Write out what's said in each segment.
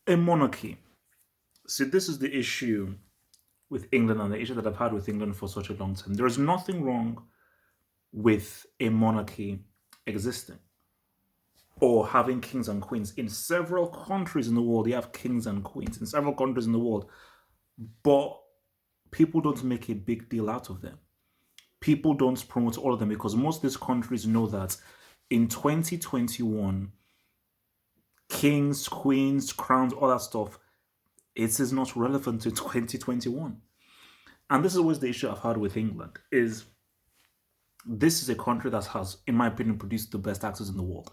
A monarchy. See, this is the issue with England and the issue that I've had with England for such a long time. There is nothing wrong with a monarchy existing or having kings and queens. In several countries in the world, you have kings and queens in several countries in the world, but people don't make a big deal out of them. People don't promote all of them because most of these countries know that in 2021, kings, queens, crowns, all that stuff, it is not relevant to 2021. And this is always the issue I've had with England is this is a country that has, in my opinion, produced the best actors in the world.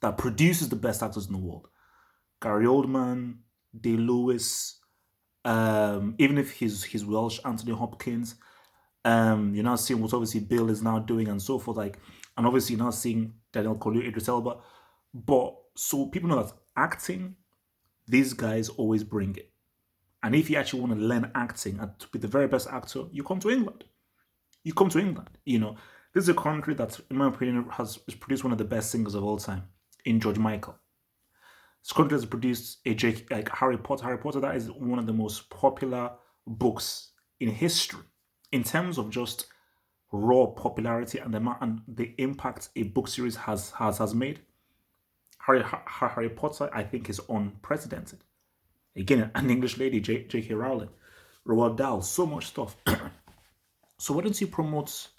That produces the best actors in the world. Gary Oldman, Day Lewis, even if he's Welsh, Anthony Hopkins. You're now seeing what obviously Bill is now doing and so forth. Like, and obviously you're now seeing Daniel Kaluuya, Idris Elba. But so people know that acting, these guys always bring it. And if you actually want to learn acting and to be the very best actor, you come to England. You come to England. This is a country that, in my opinion, has produced one of the best singers of all time in George Michael. This country has produced a like Harry Potter. Harry Potter, that is one of the most popular books in history in terms of just raw popularity and the impact a book series has made. Harry Potter, I think, is unprecedented. Again, an English lady, J.K. Rowling, Roald Dahl, so much stuff. So why don't you promote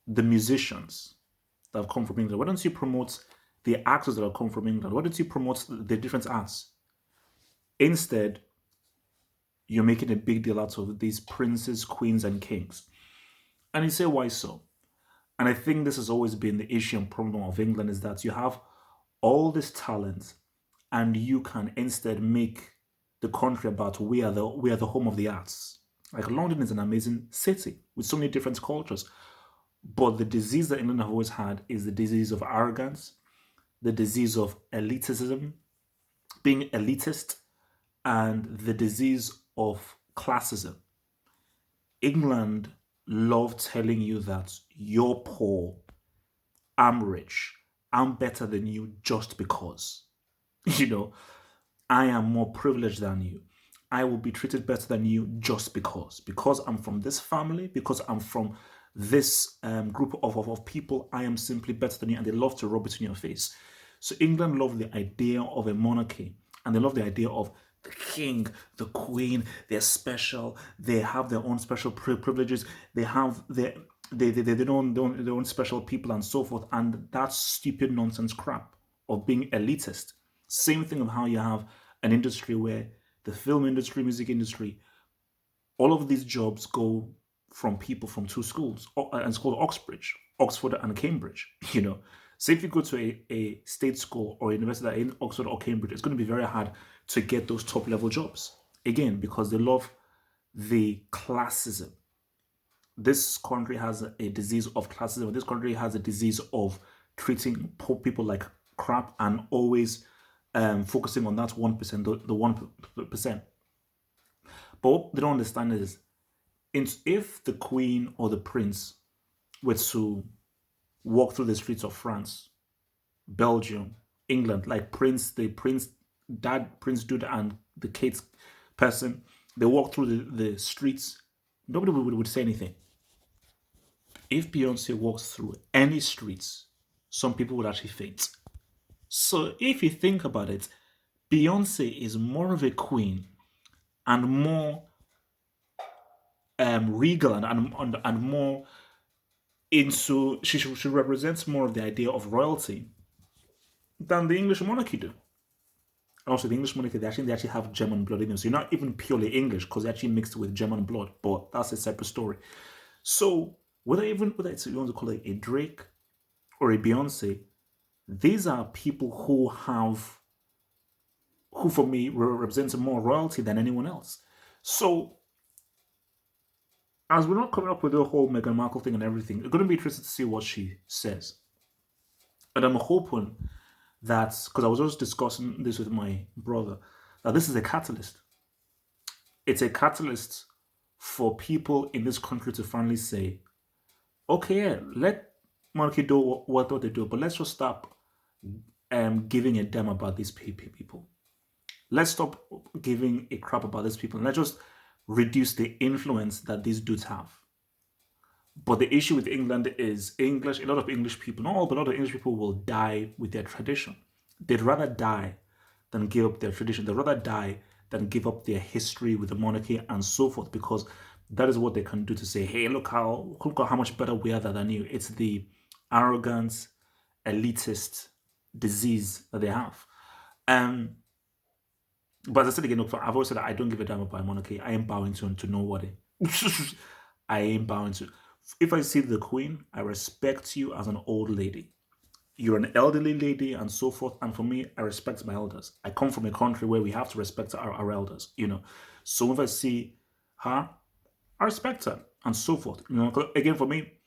the musicians that have come from England? Why don't you promote the actors that have come from England? Why don't you promote the different arts? Instead, you're making a big deal out of these princes, queens, and kings. And you say, why so? And I think this has always been the issue and problem of England is that you have all this talent and you can instead make the country about we are the home of the arts. Like London is an amazing city with so many different cultures. But the disease that England have always had is the disease of arrogance, the disease of elitism, being elitist, and the disease of classism. England love telling you that you're poor, I'm rich, I'm better than you just because. You know, I am more privileged than you. I will be treated better than you just because I'm from this family, because I'm from this group of people, I am simply better than you, and they love to rub it in your face. So England love the idea of a monarchy, and they love the idea of the king, the queen. They're special. They have their own special privileges. They have their own special people and so forth. And that stupid nonsense crap of being elitist. Same thing of how you have an industry where the film industry, music industry, all of these jobs go from people from two schools, and it's called Oxbridge, Oxford and Cambridge. So if you go to a state school or university that in Oxford or Cambridge, it's going to be very hard to get those top level jobs. Again, because they love the classism. This country has a disease of classism. This country has a disease of treating poor people like crap and always focusing on that 1%, the 1%. But what they don't understand is if the queen or the prince were to walk through the streets of France, Belgium, England, like Prince Dad, Prince Dude, and the Kate person, they walk through the streets, nobody would say anything. If Beyonce walks through any streets, some people would actually faint. So if you think about it, Beyonce is more of a queen and more regal and more into she represents more of the idea of royalty than the English monarchy do. Also, the English monarchy they actually have German blood in them, so you're not even purely English because they actually mixed with German blood. But that's a separate story. So whether it's you want to call it a Drake or a Beyonce, these are people who for me represent more royalty than anyone else. So as we're not coming up with the whole Meghan Markle thing and everything, it's going to be interesting to see what she says. And I'm hoping that, because I was just discussing this with my brother, that this is a catalyst. It's a catalyst for people in this country to finally say, okay, yeah, let monarchy do what they do, but let's just stop giving a damn about these people. Let's stop giving a crap about these people and let's just reduce the influence that these dudes have. But the issue with England is English, a lot of English people, not all, but a lot of English people will die with their tradition. They'd rather die than give up their tradition. They'd rather die than give up their history with the monarchy and so forth, because that is what they can do to say, hey, look how much better we are than you. It's the arrogant, elitist disease that they have. But as I said again, look, I've always said that I don't give a damn about monarchy. I am bowing to nobody. I am bowing to. If I see the Queen, I respect you as an old lady. You're an elderly lady and so forth. And for me, I respect my elders. I come from a country where we have to respect our elders, you know. So if I see her, I respect her and so forth. You know, 'cause again, for me,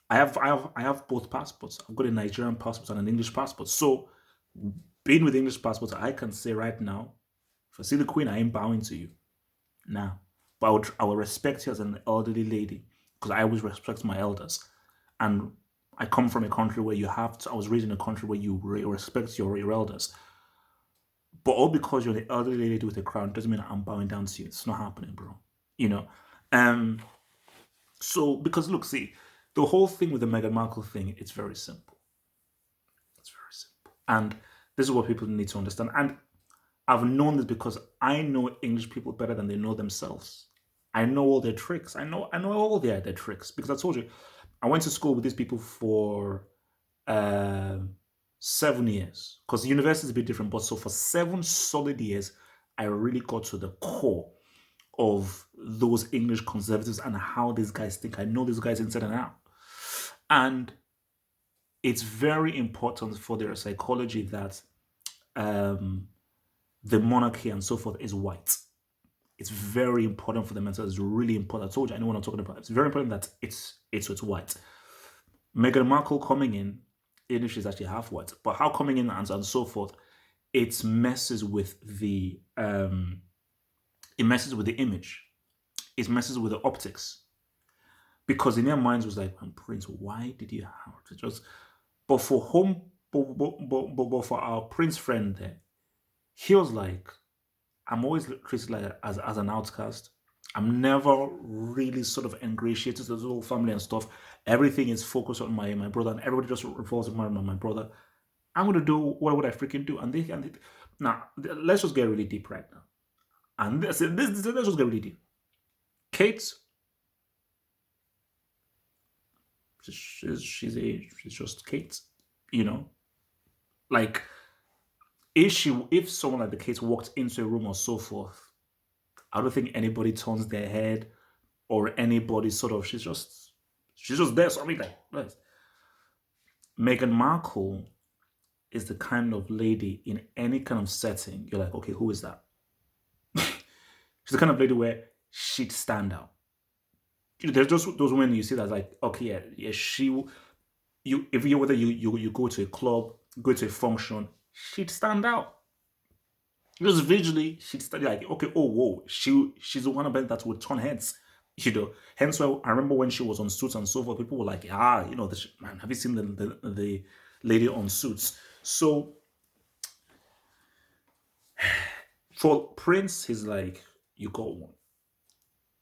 I have both passports. I've got a Nigerian passport and an English passport. So being with English passport, I can say right now, if I see the Queen, I am bowing to you. Now. But I will respect you as an elderly lady because I always respect my elders. And I come from a country where you have to, I was raised in a country where you respect your elders. But all because you're the elderly lady with a crown doesn't mean I'm bowing down to you. It's not happening, bro. You know? So, because look, see, the whole thing with the Meghan Markle thing, it's very simple. It's very simple. And this is what people need to understand. And I've known this because I know English people better than they know themselves. I know all their tricks. I know all their tricks because I told you, I went to school with these people for 7 years because the university is a bit different. But so for 7 solid years, I really got to the core of those English conservatives and how these guys think. I know these guys inside and out. And it's very important for their psychology that the monarchy and so forth is white. It's very important for them, and so it's really important. I told you, I know what I'm talking about. It's very important that it's white. Meghan Markle coming in, even if she's actually half white, but how coming in and so forth, it messes with the image, it messes with the optics, because in their minds was like, Prince, why did you have to just? But for for our Prince friend there, he was like, I'm always treated like as an outcast. I'm never really sort of ingratiated to the whole family and stuff. Everything is focused on my brother, and everybody just revolves around my brother. I'm gonna do what would I freaking do? And they now let's just get really deep right now. And this let's just get really deep. Kate, she's just Kate, you know, like. If someone like the Kate walked into a room or so forth, I don't think anybody turns their head or anybody sort of, she's just there. So I mean, like, Meghan Markle is the kind of lady in any kind of setting, you're like, okay, who is that? She's the kind of lady where she'd stand out. There's just those women you see that's like, okay, yeah, if you whether you go to a club, go to a function, she'd stand out. Just visually, she'd stand like, okay, oh whoa, she's the one that would turn heads, you know. Hence why I remember when she was on Suits and so forth, people were like, you know, man, have you seen the lady on Suits? So for Prince, he's like, you got one.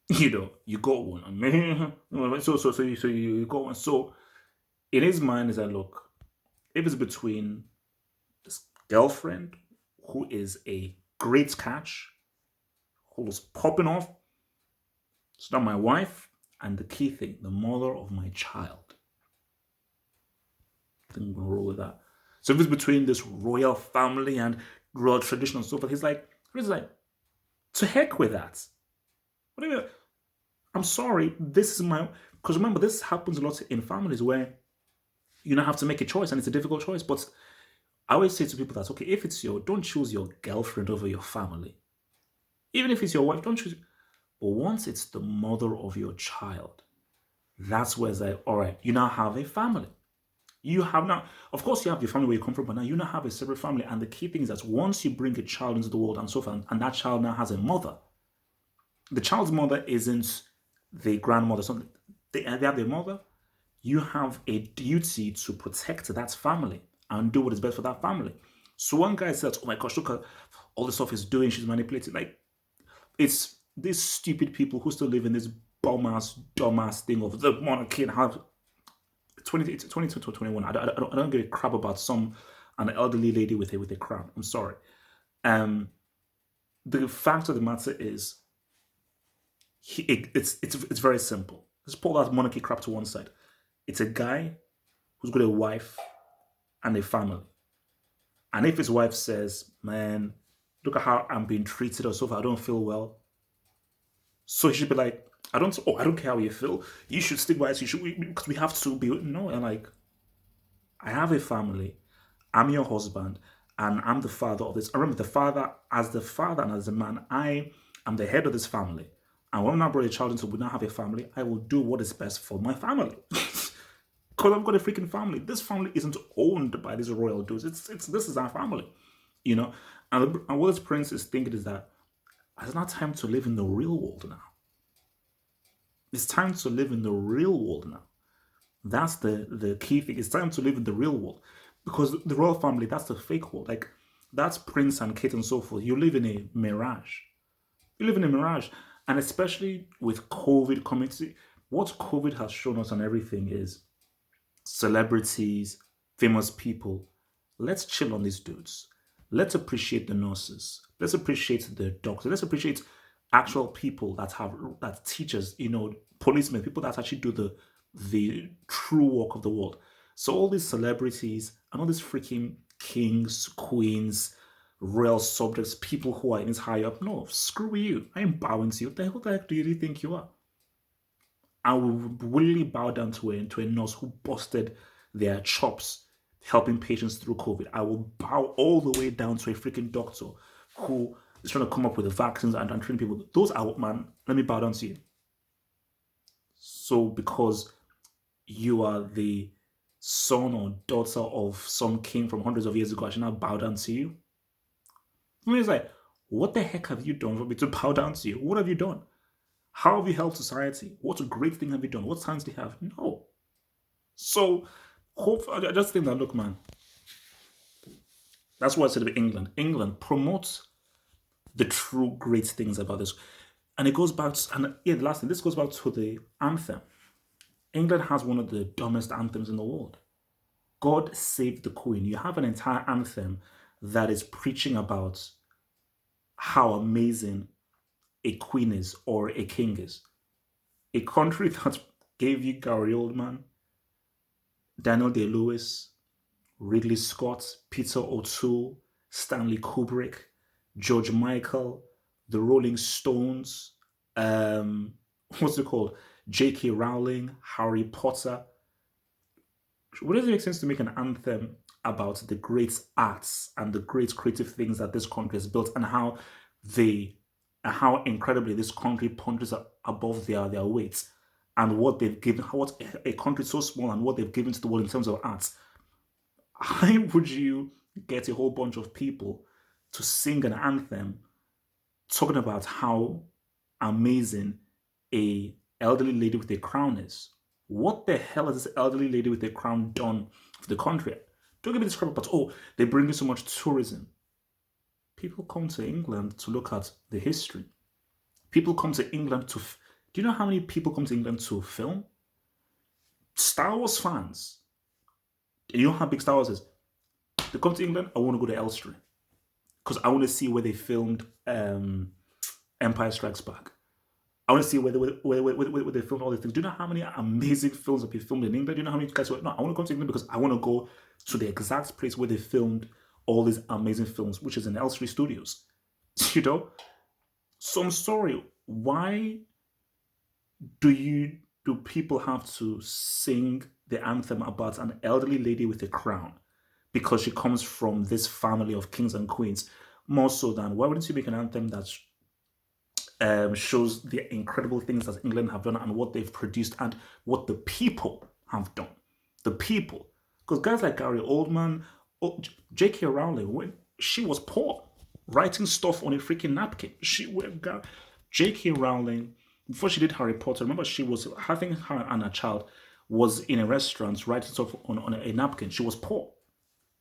You know, you got one. I mean, so you got one. So in his mind is that, look, if it's between this girlfriend who is a great catch, who's popping off, it's not my wife, and the key thing, the mother of my child, I think I'm gonna roll with that. So if it's between this royal family and royal tradition and so forth, he's like, to heck with that. What do you mean? I'm sorry, this is my, because remember, this happens a lot in families where you now have to make a choice and it's a difficult choice. But I always say to people that, okay, if it's don't choose your girlfriend over your family. Even if it's your wife, don't choose. But once it's the mother of your child, that's where it's like, all right, you now have a family. You have now, of course, you have your family where you come from, but now you now have a separate family. And the key thing is that once you bring a child into the world and so forth, and that child now has a mother, the child's mother isn't the grandmother. Something they have their mother. You have a duty to protect that family and do what is best for that family. So one guy says, "Oh my gosh, look at all the stuff he's doing. She's manipulating." Like it's these stupid people who still live in this bum ass, dumb ass thing of the monarchy and have 22 to 21. I don't give a crap about an elderly lady with a crown. I'm sorry. Um, the fact of the matter is, it's very simple. Let's pull that monarchy crap to one side. It's a guy who's got a wife and a family. And if his wife says, "Man, look at how I'm being treated or so far, I don't feel well," so he should be like, I don't care how you feel. You should stick by us. You should, because we have to be, no, and like, I have a family. I'm your husband, and I'm the father of this. I remember the father and as a man, I am the head of this family. And when I brought a child into, we now have a family, I will do what is best for my family. Because I've got a freaking family. This family isn't owned by these royal dudes. It's this is our family, you know. And what this prince is thinking is that it's not time to live in the real world now. It's time to live in the real world now. That's the key thing. It's time to live in the real world because the royal family, that's the fake world. Like that's Prince and Kate and so forth. You live in a mirage. You live in a mirage, and especially with COVID coming. What COVID has shown us and everything is celebrities, famous people. Let's chill on these dudes. Let's appreciate the nurses. Let's appreciate the doctors. Let's appreciate actual people that teachers, policemen, people that actually do the true work of the world. So all these celebrities and all these freaking kings, queens, royal subjects, people who are in this high up, no, screw you. I am bowing to you. What the heck do you think you are? I will willingly bow down to a nurse who busted their chops helping patients through COVID. I will bow all the way down to a freaking doctor who is trying to come up with the vaccines and train people. Those are, man, let me bow down to you. So because you are the son or daughter of some king from hundreds of years ago, I should now bow down to you? I mean, it's like, what the heck have you done for me to bow down to you? What have you done? How have you helped society? What a great thing have you done? What signs do you have? No. So, I just think that, look, man, that's why I said about England. England promotes the true great things about this. And it goes back to, and yeah, the last thing, this goes back to the anthem. England has one of the dumbest anthems in the world. God Save the Queen. You have an entire anthem that is preaching about how amazing a queen is or a king is. A country that gave you Gary Oldman, Daniel Day-Lewis, Ridley Scott, Peter O'Toole, Stanley Kubrick, George Michael, the Rolling Stones, what's it called? J.K. Rowling, Harry Potter. What does it make sense to make an anthem about the great arts and the great creative things that this country has built and how incredibly this country punches above their weights and what they've given, what a country so small and what they've given to the world in terms of arts. How would you get a whole bunch of people to sing an anthem talking about how amazing a elderly lady with a crown is? What the hell has this elderly lady with a crown done for the country? Don't give me this crap about, oh, they bring in so much tourism. People come to England to look at the history. People come to England to. Do you know how many people come to England to film? Star Wars fans. You know how big Star Wars is? They come to England, I want to go to Elstree. Because I want to see where they filmed Empire Strikes Back. I want to see where they filmed all these things. Do you know how many amazing films have been filmed in England? Do you know how many guys were? No, I want to come to England because I want to go to the exact place where they filmed all these amazing films, which is in Elstree Studios. You know? So I'm sorry. Why do people have to sing the anthem about an elderly lady with a crown because she comes from this family of kings and queens? More so than why wouldn't you make an anthem that shows the incredible things that England have done and what they've produced and what the people have done? The people. Because guys like Gary Oldman, J.K. Rowling, when she was poor, writing stuff on a freaking napkin. J.K. Rowling, before she did Harry Potter, remember she was having her and a child was in a restaurant writing stuff on a napkin. She was poor.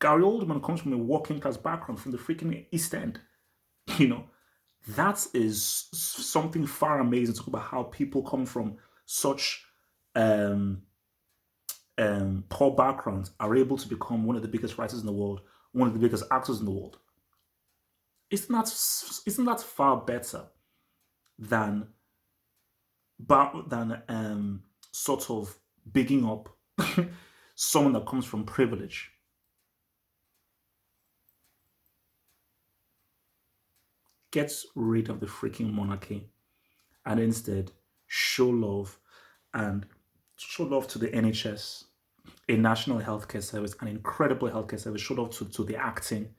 Gary Oldman comes from a working class background from the freaking East End. You know, that is something far amazing to talk about how people come from such um, poor backgrounds are able to become one of the biggest writers in the world, one of the biggest actors in the world. Isn't that far better than sort of bigging up someone that comes from privilege? Gets rid of the freaking monarchy and instead show love and show love to the NHS, a national healthcare service, an incredible healthcare service, show love to the acting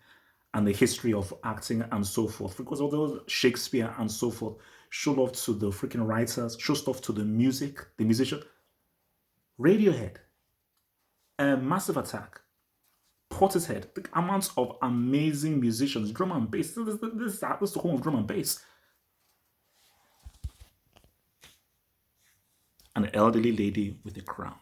and the history of acting and so forth. Because although Shakespeare and so forth, show love to the freaking writers, show stuff to the music, the musician. Radiohead, Massive Attack, Portishead, the amounts of amazing musicians, drum and bass. This is the home of drum and bass. An elderly lady with a crown.